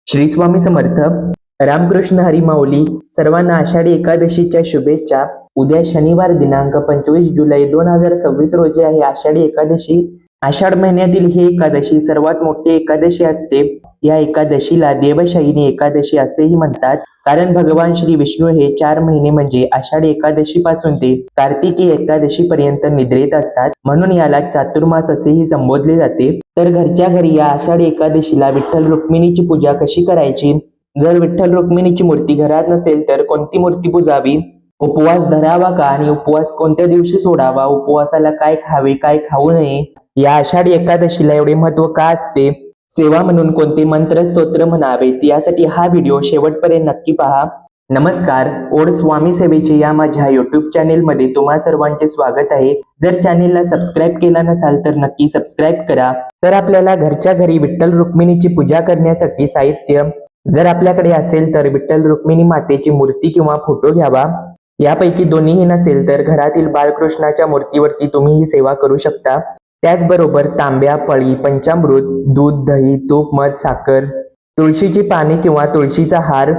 श्री स्वामी समर्थ. रामकृष्ण हरी माऊली. सर्वांना आषाढी एकादशीच्या शुभेच्छा. उद्या शनिवार दिनांक 25 जुलै 2026 रोजी आहे आषाढी एकादशी. आषाढ महिन्यातील ही एकादशी सर्वात मोठी एकादशी असते. या एकादशीला देवशयनी एकादशी असेही म्हणतात, कारण भगवान श्री विष्णू हे 4 महिने म्हणजे आषाढी एकादशी पासून ते कार्तिकी एकादशी पर्यंत निद्रेत असतात, म्हणून याला चातुर्मास असेही संबोधले जाते. तर घरच्या घरी या आषाढी एकादशीला विठ्ठल रुक्मिणीची पूजा कशी करायची? जर विठ्ठल रुक्मिणीची मूर्ती घरात नसेल तर कोणती मूर्ती पूजावी? उपवास धरावा का आणि उपवास कोणत्या दिवशी सोडावा? उपवासाला काय खावे, काय खाऊ नये? या आषाढी एकादशीला एवढे महत्व का असते? सेवा म्हणून कोणते मंत्र स्तोत्र म्हणावेत? यासाठी हा व्हिडिओ शेवटपर्यंत नक्की पहा. नमस्कार. ओढ स्वामी सेवेचे या माझ्या युट्यूब चॅनेलमध्ये तुम्हा सर्वांचे स्वागत आहे. जर चॅनेलला सबस्क्राईब केला नसाल तर नक्की सबस्क्राईब करा. तर आपल्याला घरच्या घरी विठ्ठल रुक्मिणीची पूजा करण्यासाठी साहित्य, जर आपल्याकडे असेल तर विठ्ठल रुक्मिणी मातेची मूर्ती किंवा फोटो घ्यावा. यापैकी दोन्हीही नसेल तर घरातील बाळकृष्णाच्या मूर्तीवरती तुम्ही ही सेवा करू शकता. त्याचबरोबर तांब्या, पळी, पंचामृत, दूध, दही, तूप, मध, साखर, तुळशीची पाने किंवा तुळशीचा हार,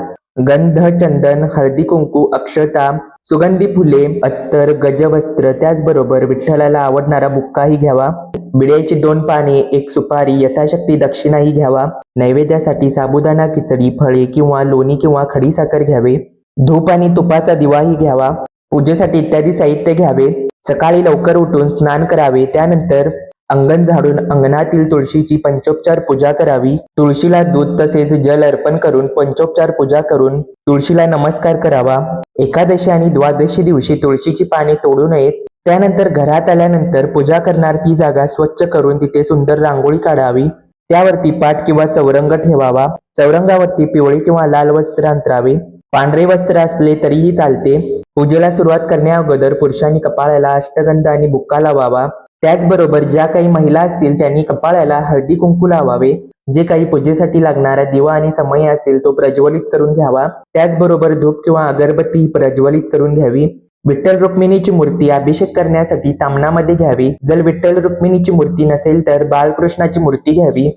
गंध, चंदन, हळदी कुंकू, अक्षता, सुगंधी फुले, अत्तर, गजवस्त्र, त्याचबरोबर विठ्ठलाला आवडणारा बुक्काही घ्यावा. विड्याची 2 पाने, 1 सुपारी, यथाशक्ती दक्षिणाही घ्यावा. नैवेद्यासाठी साबुदाणा खिचडी, फळे किंवा लोणी किंवा खडीसाखर घ्यावे. धूप आणि तुपाचा दिवाही घ्यावा. पूजेसाठी इत्यादी साहित्य घ्यावे. सकाळी लवकर उठून स्नान करावे. त्यानंतर अंगण झाडून अंगणातील तुळशीची पंचोपचार पूजा करावी. तुळशीला दूध तसेच जल अर्पण करून पंचोपचार पूजा करून तुळशीला नमस्कार करावा. एकादशी आणि द्वादशी दिवशी तुळशीची पाने तोडू नयेत. त्यानंतर घरात आल्यानंतर पूजा करणार ती जागा स्वच्छ करून तिथे सुंदर रांगोळी काढावी. त्यावरती पाट किंवा चौरंग ठेवावा. चौरंगावरती पिवळे किंवा लाल वस्त्र अंतरावे. पांढरे वस्त्र असले तरीही चालते. पूजेला सुरुवात करण्या अगोदर पुरुषांनी कपाळाला अष्टगंध आणि बुक्का लावावा. त्याचबरोबर ज्या काही महिला असतील त्यांनी कपाळाला हळदी कुंकू लावावे. जे काही पूजेसाठी लागणारा दिवा आणि समय असेल तो प्रज्वलित करून घ्यावा. त्याचबरोबर धूप किंवा अगरबत्ती प्रज्वलित करून घ्यावी. विठ्ठल रुक्मिणीची मूर्ती अभिषेक करण्यासाठी तामणामध्ये घ्यावी. जर विठ्ठल रुक्मिणीची मूर्ती नसेल तर बाळकृष्णाची मूर्ती घ्यावी.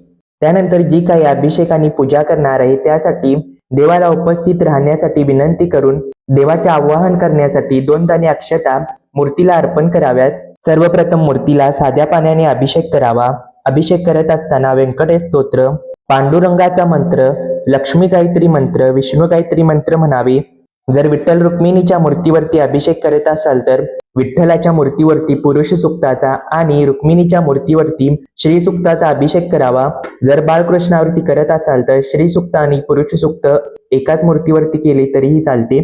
त्यानंतर जी काही अभिषेक आणि पूजा करणार आहे त्यासाठी देवाला उपस्थित राहण्यासाठी विनंती करून देवाचे आवाहन करण्यासाठी 2 दाणे अक्षता मूर्तीला अर्पण कराव्यात. सर्वप्रथम मूर्तीला साध्या पाण्याने अभिषेक करावा. अभिषेक करत असताना व्यंकटेश स्तोत्र, पांडुरंगाचा मंत्र, लक्ष्मी गायत्री मंत्र, विष्णू गायत्री मंत्र म्हणावे. जर विठ्ठल रुक्मिणीच्या मूर्तीवरती अभिषेक करत असाल तर विठ्ठलाच्या मूर्तीवरती पुरुष सुक्ताचा आणि रुक्मिणीच्या मूर्तीवरती श्री सुक्ताचा अभिषेक करावा. जर बाळकृष्णावरती करत असाल तर श्री सुक्त आणि पुरुष सुक्त एकाच मूर्तीवरती केले तरीही चालते.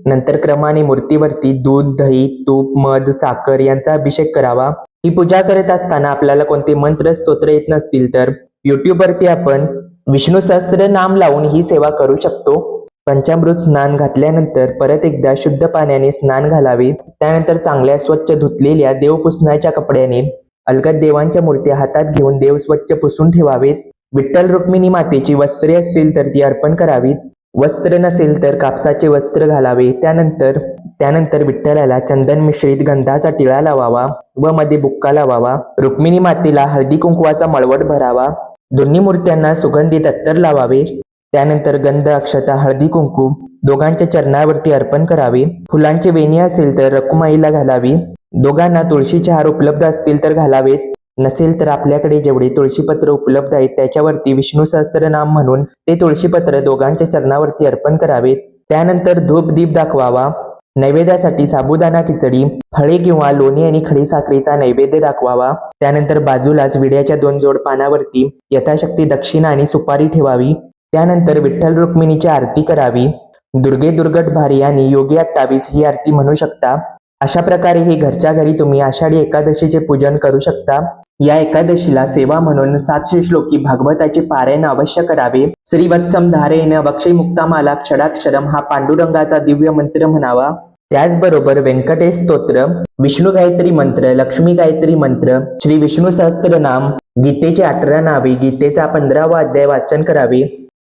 नंतर क्रमाने मूर्तीवरती दूध, दही, तूप, मध, साखर यांचा अभिषेक करावा. ही पूजा करत असताना आपल्याला कोणते मंत्र स्तोत्र येत नसतील तर युट्यूबवरती आपण विष्णू सहस्त्र नाम लावून ही सेवा करू शकतो. पंचामृत स्नान घातल्यानंतर परत एकदा शुद्ध पाण्याने स्नान घालावे. त्यानंतर चांगल्या स्वच्छ धुतलेल्या देव पुसण्याच्या कपड्याने अलगद देवांच्या मूर्त्या हातात घेऊन देव स्वच्छ पुसून ठेवावेत. विठ्ठल रुक्मिणी मातेची वस्त्रे असतील तर ती अर्पण करावीत. वस्त्र नसेल तर कापसाचे वस्त्र घालावे. त्यानंतर विठ्ठलाला चंदन मिश्रित गंधाचा टिळा लावावा व मध्ये बुक्का लावावा. रुक्मिणी मातेला हळदी कुंकवाचा मळवट भरावा. दोन्ही मूर्त्यांना सुगंधित अत्तर लावावे. त्यानंतर गंध, अक्षता, हळदी कुंकू दोघांच्या चरणावरती अर्पण करावे. फुलांची वेणी असेल तर रखुमाईला घालावी. दोघांना तुळशीचे हार उपलब्ध असतील तर घालावेत. नसेल तर आपल्याकडे जेवढे तुळशीपत्र उपलब्ध आहेत त्याच्यावरती विष्णू सहस्त्रनाम म्हणून ते तुळशीपत्र दोघांच्या चरणावरती अर्पण करावेत. त्यानंतर धूप दीप दाखवावा. नैवेद्यासाठी साबुदाणा खिचडी, फळे किंवा लोणी आणि खडीसाखरेचा नैवेद्य दाखवावा. त्यानंतर बाजूलाच विड्याच्या 2 जोड पानावरती यथाशक्ती दक्षिणा आणि सुपारी ठेवावी. त्यानंतर विठ्ठल रुक्मिणीची आरती करावी. दुर्गे दुर्गट भारी आणि योगी 28 ही आरती म्हणू शकता. अशा प्रकारे हे घरच्या घरी तुम्ही आषाढी एकादशीचे पूजन करू शकता. या एकादशीला सेवा म्हणून 700 श्लोकी भागवताचे पारायण अवश्य करावे. श्रीवत्सम धारेन वक्षै मुक्तामाला क्षडाक्षरम हा पांडुरंगाचा दिव्य मंत्र म्हणावा. त्याचबरोबर व्यंकटेश स्तोत्र, विष्णू गायत्री मंत्र, लक्ष्मी गायत्री मंत्र, श्री विष्णू सहस्त्रनाम, गीतेचे 18 नावे, गीतेचा 15वा अध्याय वाचन करावे.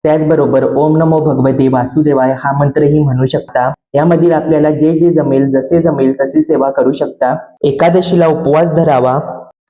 त्याचबरोबर ओम नमो भगवते वासुदेवाय हा मंत्रही म्हणू शकता. यामधील आपल्याला जे जे जमेल, जसे जमेल तशी सेवा करू शकता. एकादशीला उपवास धरावा.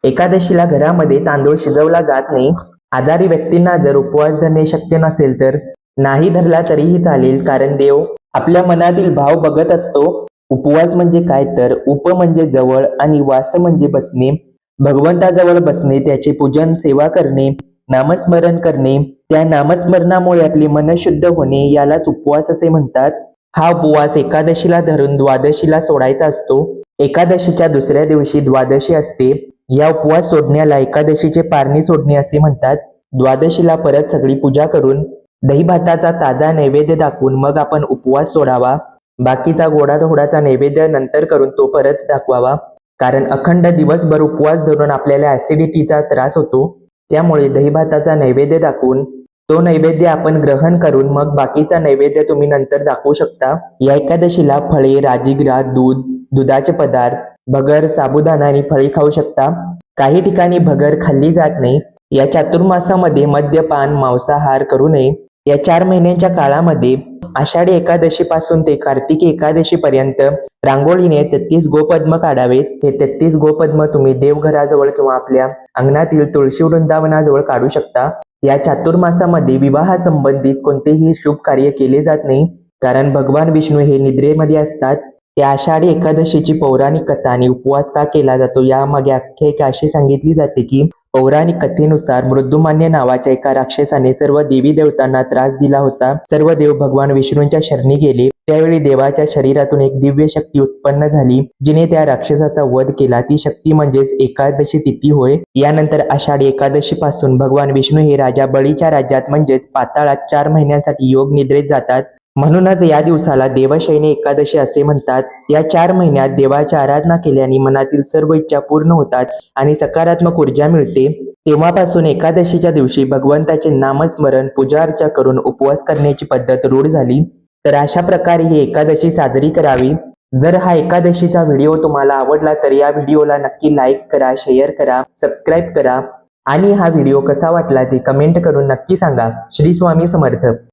एकादशीला घरामध्ये तांदूळ शिजवला जात नाही. आजारी व्यक्तींना जर उपवास धरणे शक्य नसेल तर नाही धरला तरीही चालेल, कारण देव आपल्या मनातील भाव बघत असतो. उपवास म्हणजे काय तर उप म्हणजे जवळ आणि वास म्हणजे बसणे. भगवंताजवळ बसणे, त्याचे पूजन सेवा करणे, नामस्मरण करणे. त्या नामस्मरणामुळे आपले मन शुद्ध होणे यालाच उपवास असे म्हणतात. हा उपवास एकादशीला धरून द्वादशीला सोडायचा असतो. एकादशीच्या दुसऱ्या दिवशी द्वादशी असते. या उपवास सोडण्याला एकादशीचे पारणी सोडणे असे म्हणतात. द्वादशीला परत सगळी पूजा करून दही भाताचा ताजा नैवेद्य दाखवून मग आपण उपवास सोडावा. बाकीचा गोडा धोडाचा नैवेद्य नंतर करून तो परत दाखवावा. कारण अखंड दिवसभर उपवास धरून आपल्याला ऍसिडिटीचा त्रास होतो. त्यामुळे दही भाताचा नैवेद्य दाखवून तो नैवेद्य आपण ग्रहण करून मग बाकीचा नैवेद्य तुम्ही नंतर दाखवू शकता. या एकादशीला फळे, राजिगिरा, दूध, दुधाचे पदार्थ, भगर, साबुदाणा आणि फळे खाऊ शकता. काही ठिकाणी भगर खाल्ली जात नाही. या चातुर्मासामध्ये मद्यपान, मांसाहार करू नये. या 4 महिन्यांच्या काळामध्ये आषाढी एकादशी पासून ते कार्तिकी एकादशी पर्यंत रांगोळीने 33 गोपद्म काढावेत. हे 33 गोपद्म तुम्ही देवघराजवळ किंवा आपल्या अंगणातील तुळशी वृंदावनाजवळ काढू शकता. या चातुर्मासामध्ये विवाह संबंधित कोणतेही शुभ कार्य केले जात नाही, कारण भगवान विष्णू हे निद्रेमध्ये असतात. या आषाढी एकादशीची पौराणिक कथा आणि उपवास का केला जातो यामागे आख्यायिका अशी सांगितली जाते की पौराणिक कथेनुसार मृदुमान्य नावाच्या एका राक्षसाने सर्व देवी देवतांना त्रास दिला होता. सर्व देव भगवान विष्णूंच्या शरणी गेले. त्यावेळी देवाच्या शरीरातून एक दिव्य शक्ती उत्पन्न झाली, जिने त्या राक्षसाचा वध केला. ती शक्ती म्हणजेच एकादशी तिथी होय. यानंतर आषाढी एकादशी पासून भगवान विष्णू हे राजा बळीच्या राज्यात म्हणजेच पाताळात 4 महिन्यांसाठी योग निद्रेत जातात. म्हणूनच या दिवसाला देवशयनी एकादशी असे म्हणतात. या 4 महिन्यात देवाची आराधना केल्याने मनातील सर्व इच्छा पूर्ण होतात आणि सकारात्मक ऊर्जा मिळते. तेव्हापासून एकादशीच्या दिवशी भगवंताचे नामस्मरण, पूजा अर्चा करून उपवास करण्याची पद्धत रूढ झाली. तर अशा प्रकारे ही एकादशी साजरी करावी. जर हा एकादशीचा व्हिडिओ तुम्हाला आवडला तर या व्हिडिओला नक्की लाईक करा, शेअर करा, सबस्क्राईब करा आणि हा व्हिडिओ कसा वाटला ते कमेंट करून नक्की सांगा. श्री स्वामी समर्थ.